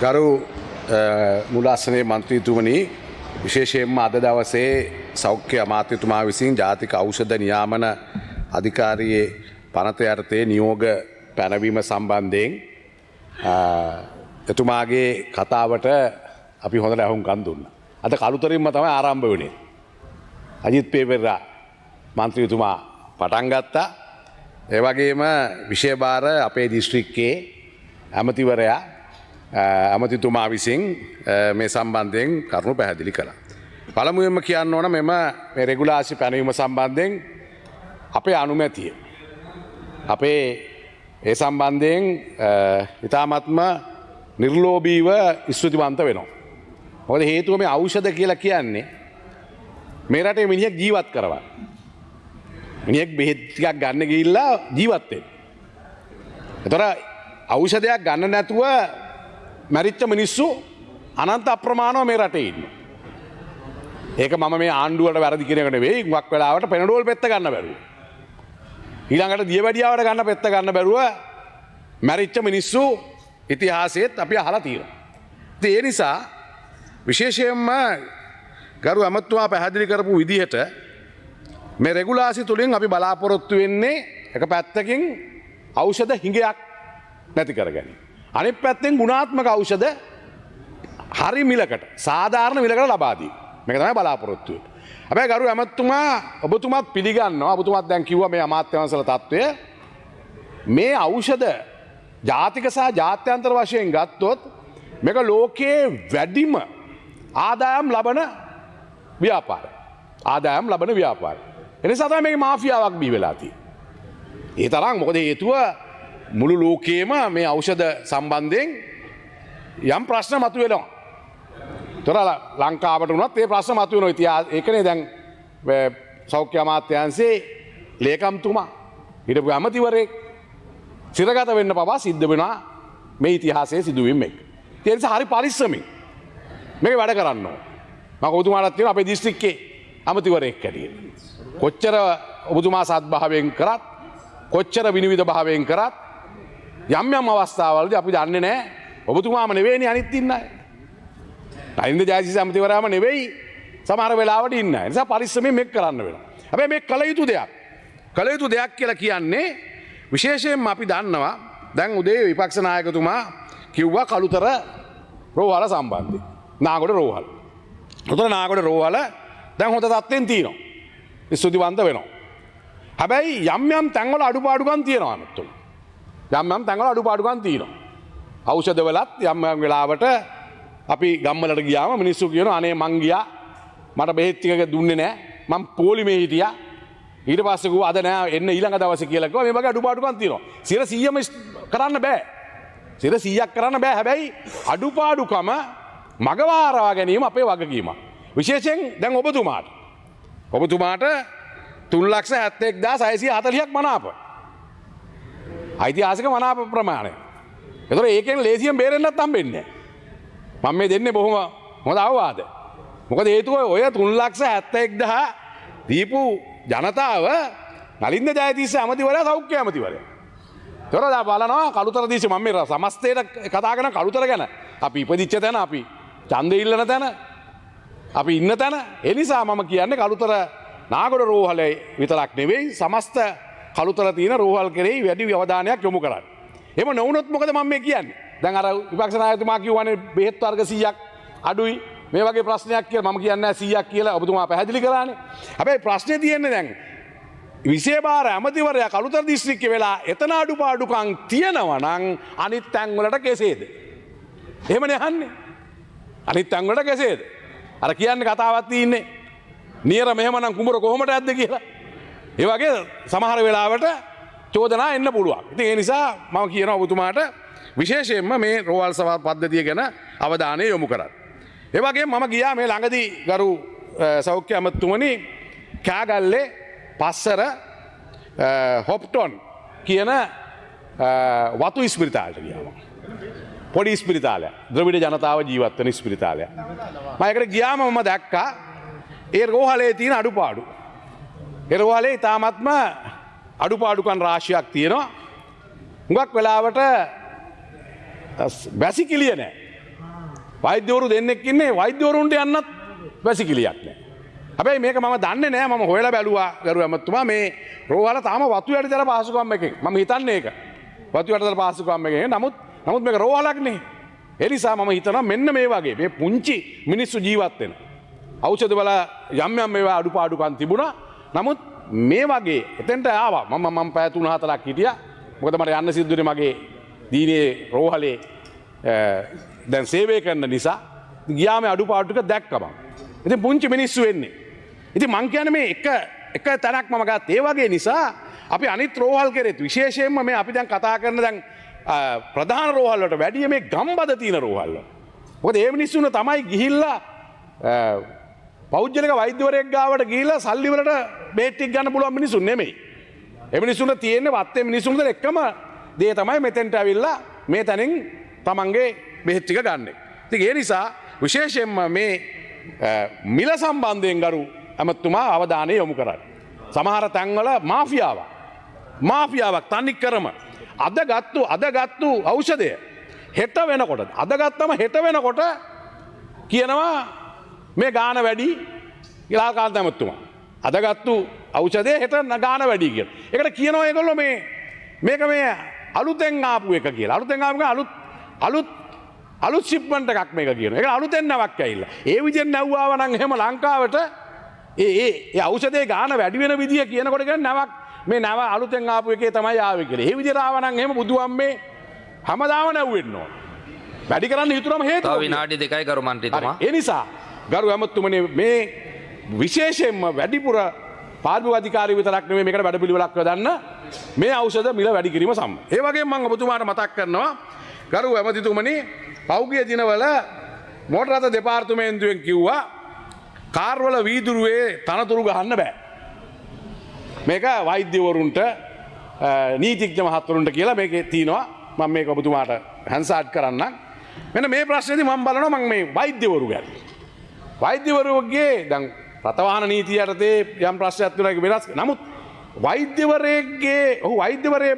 ගරු මුලාසනේ මන්ත්‍රීතුමනි විශේෂයෙන්ම අද දවසේ සෞඛ්‍ය අමාත්‍යතුමා විසින් ජාතික ඖෂධ නියාමන අධිකාරියේ පනත යටතේ නියෝග පැනවීම සම්බන්ධයෙන් එතුමාගේ කතාවට අපි හොඳට ඇහුම්කන් දුන්නා. අද කළුතරින්ම තමයි ආරම්භ වුණේ. අජිත් පේපෙරා මන්ත්‍රීතුමා පටන් ගත්තා. ඒ වගේම විෂය භාර අපේ දිස්ත්‍රික්කයේ ඇමතිවරයා අමතිතුමා විසින් මේ සම්බන්ධයෙන් කරුණු පැහැදිලි කළා. පළමුවෙන්ම කියන්න ඕන මෙම රෙගුලාසි පැනවීම සම්බන්ධයෙන් අපේ අනුමැතිය. අපේ ඒ සම්බන්ධයෙන් ඉතාමත්ම නිර්ලෝභීව ස්තුතිවන්ත වෙනවා. මොකද හේතුව මේ ඖෂධ කියලා කියන්නේ මේ රටේ මිනිහෙක් ජීවත් කරවන්න. මිනිහෙක් බෙහෙත් ටිකක් ගන්න ගිහිල්ලා ජීවත් වෙන්න. ඒතර ඖෂධයක් ගන්න නැතුව මැරිච්ච මිනිස්සු අනන්ත අප්‍රමාණව මේ රටේ ඉන්නවා. ඒක මම මේ ආණ්ඩුවට වැරදි කියන එක නෙවෙයි. හුඟක් වෙලාවට පෙනඩෝල් පෙත්ත ගන්න බැරුව. ඊළඟට දියවැඩියාවට ගන්න පෙත්ත ගන්න බැරුව මැරිච්ච මිනිස්සු ඉතිහාසයේත් අපි අහලා තියෙනවා. ඒ නිසා විශේෂයෙන්ම ගරු ඇමතුමා පැහැදිලි කරපු විදිහට මේ රෙගුලාසි තුලින් අපි බලාපොරොත්තු වෙන්නේ එක පැත්තකින් ඖෂධ හිඟයක් නැති කරගැනීම. අනිත් පැත්තෙන් ගුණාත්මක ඖෂධ හරි මිලකට සාධාරණ මිලකට ලබා දී. මේක තමයි බලාපොරොත්තු වෙන්නේ. හැබැයි ගරු ඇමතුමා ඔබතුමාත් පිළිගන්නවා. ඔබතුමාත් දැන් කිව්වා මේ අමාත්‍යාංශල තත්ත්වය. මේ ඖෂධ ජාතික සහ ජාත්‍යන්තර වශයෙන් ගත්තොත් මේක ලෝකයේ වැඩිම ආදායම් ලබන ව්‍යාපාරය. ආදායම් ලබන ව්‍යාපාරය. එනිසා තමයි මේක මාෆියාවක් බිහි වෙලා තියෙන්නේ. ඒ තරම් මොකද හේතුව මුළු ලෝකයේම මේ ඖෂධ සම්බන්ධයෙන් යම් ප්‍රශ්න මතුවෙනවා. තොර ලංකාවට වුණත් ඒ ප්‍රශ්න මතුවෙනවා. ඉතින් ඒකනේ දැන් සෞඛ්‍ය අමාත්‍යාංශයේ ලේකම්තුමා හිටපු ඇමතිවරයෙක් සිරගත වෙන්න පවා සිද්ධ වෙනවා මේ ඉතිහාසයේ සිදුවීම් එක්ක. ඒ නිසා හරි පරිස්සමින් මේක වැඩ කරන්න ඕන. මම ඔබතුමාටත් කියනවා අපේ දිස්ත්‍රික්කයේ ඇමතිවරයෙක් හැටියට. කොච්චර ඔබතුමා සත්භාවයෙන් කරත් කොච්චර විනිවිද භාවයෙන් කරත් යම් යම් අවස්ථාවලදී අපි දන්නේ නැහැ ඔබතුමාම නෙවෙයිනේ අනිත් ඉන්න අය. නයින්ද ජයසිංහ ඇමතිවරයාම නෙවෙයි සමහර වෙලාවට ඉන්න අය. ඒ නිසා පරිස්සමෙන් මේක කරන්න වෙනවා. හැබැයි මේක කළ යුතු දෙයක්. කළ යුතු දෙයක් කියලා කියන්නේ විශේෂයෙන්ම අපි දන්නවා දැන් උදේ විපක්ෂ නායකතුමා කිව්වා කළුතර රෝහල සම්බන්ධයෙන්. නාගොඩ රෝහල. උතර නාගොඩ රෝහල දැන් හොඳ තත්ත්වෙන් තියෙනවා. ස්තුතිවන්ත වෙනවා. හැබැයි යම් යම් තැන්වල අඩුපාඩුකම් තියෙනවා අමතුම. යම් යම් තැන්වල අඩුපාඩුකම් තියෙනවා. ඖෂධවලත් යම් යම් වෙලාවට අපි ගම්වලට ගියාම මිනිස්සු කියනවා අනේ මං ගියා මට බෙහෙත් ටික දුන්නේ නැහැ. මං පොලිමේ හිටියා. ඊට පස්සේ කිව්වා අද නෑ එන්න ඊළඟ දවසේ කියලා කිව්වා. මේ වගේ අඩුපාඩුකම් තියෙනවා. 100%ම කරන්න බෑ. 100%ක් කරන්න බෑ. හැබැයි අඩුපාඩුකම මගවාරවා ගැනීම අපේ වගකීමක්. විශේෂයෙන් දැන් ඔබතුමාට 3,71,640ක් මනාප. ඓතිහාසික මනාප ප්‍රමාණය. ඒතර ඒකෙන් ලේසියෙන් බේරෙන්නත් හම්බෙන්නේ නැහැ. මම මේ දෙන්නේ බොහොම හොඳ අවවාද. මොකද හේතුව ඔය 3,71,000 දීපු ජනතාව නලින්ද ජයතිස්ස ඇමතිවරයා සෞඛ්‍ය ඇමතිවරයා. ඒතර දා බලනවා කළුතර දිස්සේ මම මේ සමස්තයට කතා කරන කළුතර ගැන. අපි ඉපදිච්ච තැන, අපි ඡන්දේ ඉල්ලන තැන, අපි ඉන්න තැන. ඒ නිසා මම කියන්නේ කළුතර නාගොඩ රෝහලේ විතරක් නෙවෙයි සමස්ත කළුතර තියෙන රෝහල් කෙරෙහි වැඩි අවධානයක් යොමු කරන්න. එහෙම නොවුනොත් මොකද මම මේ කියන්නේ? දැන් අර විපක්ෂ නායකතුමා කියවනේ බෙහෙත් වර්ග 100ක් අඩුයි. මේ වගේ ප්‍රශ්නයක් කියලා මම කියන්නේ 100ක් කියලා ඔබතුමා පැහැදිලි කරානේ. හැබැයි ප්‍රශ්නේ තියෙන්නේ දැන් විෂය භාර ඇමතිවරයා කළුතර දිස්ත්‍රික්කේ වෙලා එතන අඩුපාඩුකම් තියෙනවා නම් අනිත් තැන් වලට කෙසේද? එහෙමනේ අහන්නේ. අනිත් තැන් වලට කෙසේද? අර කියන්නේ කතාවක් තියෙන්නේ. නියර මෙහෙමනම් කුඹර කොහොමද ඇද්ද කියලා. ඒ වගේ සමහර වෙලාවට චෝදනා එන්න පුළුවන්. ඉතින් ඒ නිසා මම කියනවා ඔබතුමාට විශේෂයෙන්ම මේ රෝහල් සභා පද්ධතිය ගැන අවධානය යොමු කරන්න. ඒ වගේම මම ගියා මේ ළඟදී ගරු සෞඛ්‍ය අමාත්‍යතුමනි කෑගල්ලේ පස්සර හොප්ටොන් කියන වතු ස්පිරිතාලයට ගියා. පොඩි ස්පිරිතාලයක්. ද්‍රවිඩ ජනතාව ජීවත් වෙන ස්පිරිතාලයක්. මම ඒකට ගියාම මම දැක්කා ඒ රෝහලේ තියෙන අඩුපාඩු. ඒ රෝහලේ තාමත්ම අඩුපාඩුකම් රාශියක් තියෙනවා. හුඟක් වෙලාවට වැසිකිළිය නෑ. වෛද්‍යවරු දෙන්නෙක් ඉන්නේ වෛද්‍යවරුන්ට යන්නත් වැසිකිළියක් නැහැ. හැබැයි මේක මම දන්නේ නැහැ මම හොයලා බැලුවා ගරු ඇමතුමා මේ රෝහල තාම වතු යටි දර පහසුකම් එකෙන් මම හිතන්නේ ඒක. වතු යටි දර පහසුකම් එකෙන් නමුත් මේක රෝහලක් නේ. ඒ නිසා මම හිතනවා මෙන්න මේ වගේ මේ පුංචි මිනිස්සු ජීවත් වෙන ඖෂධ වල යම් මේවා අඩුපාඩුකම් තිබුණා. නමුත් මේ වගේ එතෙන්ට ආවා මම පැය 3-4ක් හිටියා. මොකද මට යන්න සිද්ධුනේ මගේ දීනේ රෝහලේ දැන් සේවය කරන නිසා ගියාම අඩුපාඩු ටික දැක්කම. ඉතින් පුංචි මිනිස්සු වෙන්නේ. ඉතින් මං කියන්නේ මේ එක තැනක් මම ගත්තා. ඒ වගේ නිසා අපි අනිත් රෝහල් කෙරෙත් විශේෂයෙන්ම මේ අපි දැන් කතා කරන දැන් ප්‍රධාන රෝහල් වලට වැඩිය මේ ගම්බද තියෙන රෝහල් වල. මොකද ඒ මිනිස්සුන තමයි ගිහිල්ලා පෞද්ගලික වෛද්‍යවරයෙක් ගාවට ගිහිල්ලා සල්ලි වලට බේත් ටික ගන්න පුළුවන් මිනිස්සු නෙමෙයි. ඒ මිනිස්සුන්ට තියෙන්නේ වත්තේ මිනිස්සුන්ට එකම දේ තමයි මෙතෙන්ට ඇවිල්ලා මේ තැනින් තමන්ගේ බෙහෙත් ටික ගන්න. ඉතින් ඒ නිසා විශේෂයෙන්ම මේ මිල සම්බන්ධයෙන් ගරු ඇමතුමා අවධානය යොමු කරන්න. සමහර තැන්වල මාෆියාවක් තනිකරම අද ගත්තු ඖෂධය හෙට වෙනකොට හෙට වෙනකොට කියනවා මේ ගාන වැඩි ඉලාකාන්ත ඇමතුමා. අද ගත්තු ඖෂධය හෙට ගාන වැඩි කියලා. ඒකට කියනවා ඒගොල්ලෝ මේක මේ අලුතෙන් ආපු එක කියලා. අලුත් ෂිප්මන්ට් එකක් මේක කියනවා. ඒක අලුතෙන් නැවක් ඇවිල්ලා. ඒ විදිහෙන් නැව්වාව නම් එහෙම ලංකාවට ඒ ඖෂධයේ ගාන වැඩි වෙන විදිය කියනකොට කියන්නේ නැවක් මේ නැව අලුතෙන් ආපු එකේ තමයි ආවේ කියලා. ඒ විදිහට ආව නම් එහෙම බුදුහාමේ හැමදාම නැව්වෙන්න ඕන. වැඩි කරන්න හිතුනම හේතුව. තව විනාඩි 2යි ගරු මන්ත්‍රීතුමා. ඒ නිසා ගරු ඇමතුමනි මේ විශේෂයෙන්ම වැඩිපුර පාර්ලිමේන්තු අධිකාරිය විතරක් නෙමෙයි මේකට වැඩ පිළිවෙලක් යොදන්න මේ ඖෂධ මිල වැඩි කිරීම සම්බන්ධ. ඒ වගේම මම ඔබතුමාට මතක් කරනවා ගරු ඇමතිතුමනි පෞගිය දිනවල මෝටර රථ දෙපාර්තමේන්තුවෙන් කිව්වා කාර්වල වීදුරුවේ තනතුරු ගහන්න බෑ. මේක වෛද්‍යවරුන්ට නීතිඥ මහත්වරුන්ට කියලා මේකේ තියෙනවා. මම මේක ඔබතුමාට හැන්සාඩ් කරන්නම්. මෙන්න මේ ප්‍රශ්නේදී මම බලනවා මම මේ වෛද්‍යවරු ගැන. වෛද්‍යවරුගේ දැන් රටවාහන නීතිය යටතේ යම් ප්‍රශ්නයක් තියෙනවා ඒක වෙනස්. නමුත් වෛද්‍යවරයෙක්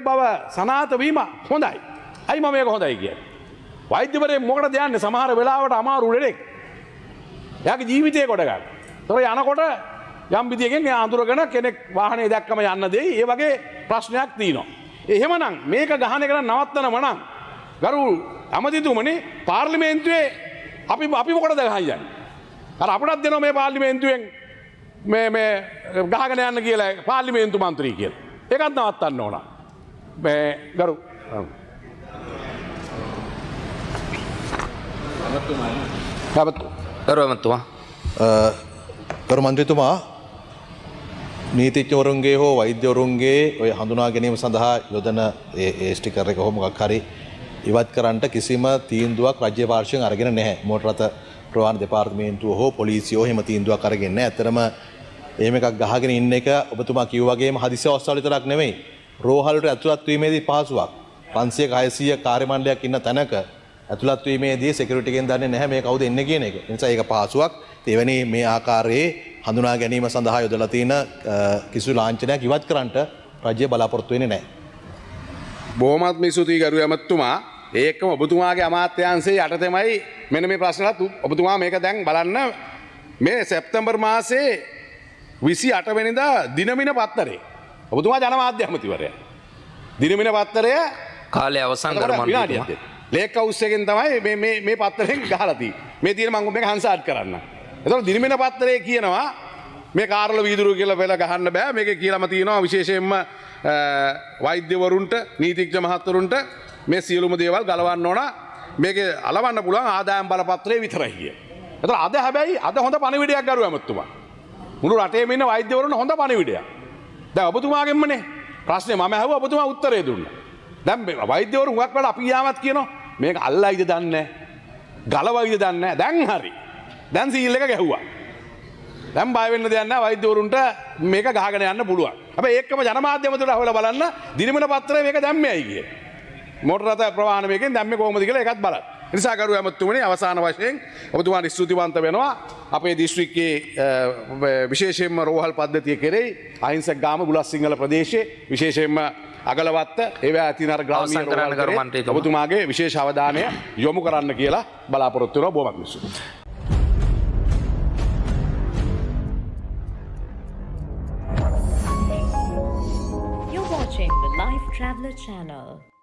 බව සනාථ වීම හොඳයි. අයි මම මේක හොඳයි කියන්නේ. වෛද්‍යවරයෙක් මොකටද යන්නේ සමහර වෙලාවට අමාරු ලෙඩෙක්. එයාගේ ජීවිතේ කොට ගන්න. ඒතොර යනකොට යම් විදියකින් එයා අඳුරගෙන කෙනෙක් වාහනේ දැක්කම යන්න දෙයි. ඒ වගේ ප්‍රශ්නයක් තියෙනවා. එහෙමනම් මේක ගහන එක නවත්තනම නම් ගරු ඇමතිතුමනි පාර්ලිමේන්තුවේ අපි මොකටද ගහන්නේ? අර අපටත් දෙනවා මේ පාර්ලිමේන්තුවෙන් මේ ගහගෙන යන්න කියලා පාර්ලිමේන්තු මන්ත්‍රී කියලා. ඒකත් නවත්තන්න ඕන. මේ ගරු ගරු මන්ත්‍රීතුමා නීතිඥවරුන්ගේ හෝ වෛද්‍යවරුන්ගේ ඔය හඳුනා ගැනීම සඳහා යොදන ඒ ස්ටිකර් එක හෝ මොකක් හරි ඉවත් කරන්නට කිසිම තීන්දුවක් රාජ්‍ය පාර්ශ්වයෙන් අරගෙන නැහැ. මෝටර රථ ප්‍රවාහන දෙපාර්තමේන්තුව හෝ පොලිසිය එහෙම තීන්දුවක් අරගෙන නැහැ. ඇත්තරම එහෙම එකක් ගහගෙන ඉන්න එක ඔබතුමා කිව්වා වගේම හදිසි අවස්ථාවල විතරක් නෙමෙයි. රෝහලට ඇතුළත් වීමේදී පහසුවක්. 500 600 කාර්ය මණ්ඩලයක් ඉන්න තැනක ඇතුළත් වීමේදී සිකියුරිටි එකෙන් දන්නේ නැහැ මේ කවුද එන්නේ කියන එක. ඒ නිසා ඒක පහසුවක්. එවැනි මේ ආකාරයේ හඳුනා ගැනීම සඳහා යොදලා තියෙන කිසිදු ලාංඡනයක් ඉවත් කරන්නට රාජ්‍ය බලාපොරොත්තු වෙන්නේ නැහැ. බොහොමත්ම ස්තුතියි ගරු ඇමතුමා. ඒකම ඔබතුමාගේ අමාත්‍යාංශයේ යටතේමයි මෙන්න මේ ප්‍රශ්නලත් ඔබතුමා මේක දැන් බලන්න මේ සැප්තැම්බර් මාසයේ 28 වෙනිදා දිනමින පත්තරේ ඔබතුමා ජනමාධ්‍ය ඇමතිවරයා. දිනමින පත්තරය කාලය අවසන් කර මන්ත්‍රීතුමා. ලේක් හවුස් එකෙන් තමයි මේ පත්තරෙන් ගහලා තියෙන්නේ. මේ තියෙන මම මේක හංසාඩ් කරන්න. එතකොට දිනමින පත්තරේ කියනවා මේ කාර්ල වීදුරු කියලා වෙල ගහන්න බෑ. මේකේ කියලාම තියෙනවා විශේෂයෙන්ම වෛද්‍යවරුන්ට නීතිඥ මහත්වරුන්ට මේ සියලුම දේවල් ගලවන්න ඕන. මේකේ අලවන්න පුළුවන් ආදායම් බලපත්‍රයේ විතරයි කිය. එතකොට අද හැබැයි අද හොඳ පණිවිඩයක් ගරු ඇමතුමා. මුළු රටේම ඉන්න වෛද්‍යවරුන්ට හොඳ පණිවිඩයක්. දැන් ඔබතුමාගෙන්මනේ ප්‍රශ්නේ මම ඇහුවා ඔබතුමා උත්තරේ දුන්නා. දැන් වෛද්‍යවරු හුඟක් වෙලා අපි යාමත් කියනවා මේක අල්ලයිද දන්නේ නැහැ. ගලවයිද දන්නේ නැහැ. දැන් හරි. දැන් සීල් එක ගැහුවා. දැන් බය වෙන්න දෙයක් නැහැ වෛද්‍යවරුන්ට මේක ගහගෙන යන්න පුළුවන්. හැබැයි ඒකම ජනමාධ්‍ය මතට අහවලා බලන්න දිනමන පත්‍රයේ මේක දැම්මේයි කියේ. මෝටර රථ ප්‍රවාහන මේකෙන් දැම්මේ කොහොමද කියලා ඒකත් බලන්න. නිසා ගරු ඇමතුමනි අවසාන වශයෙන් ඔබතුමාට ස්තුතිවන්ත වෙනවා අපේ දිස්ත්‍රික්කයේ විශේෂයෙන්ම රෝහල් පද්ධතිය කෙරෙහි අහිංසක ගාම බුලත්සිංහල ප්‍රදේශයේ විශේෂයෙන්ම අගලවත්ත ඒවා ඇතින අර ග්‍රාමීය අවසන් කරන්න කරු මන්ත්‍රීතුමා. ඔබතුමාගේ විශේෂ අවධානය යොමු කරන්න කියලා බලාපොරොත්තු වෙනවා බොහොමත් ස්තුතියි. You're watching the Life Traveler channel.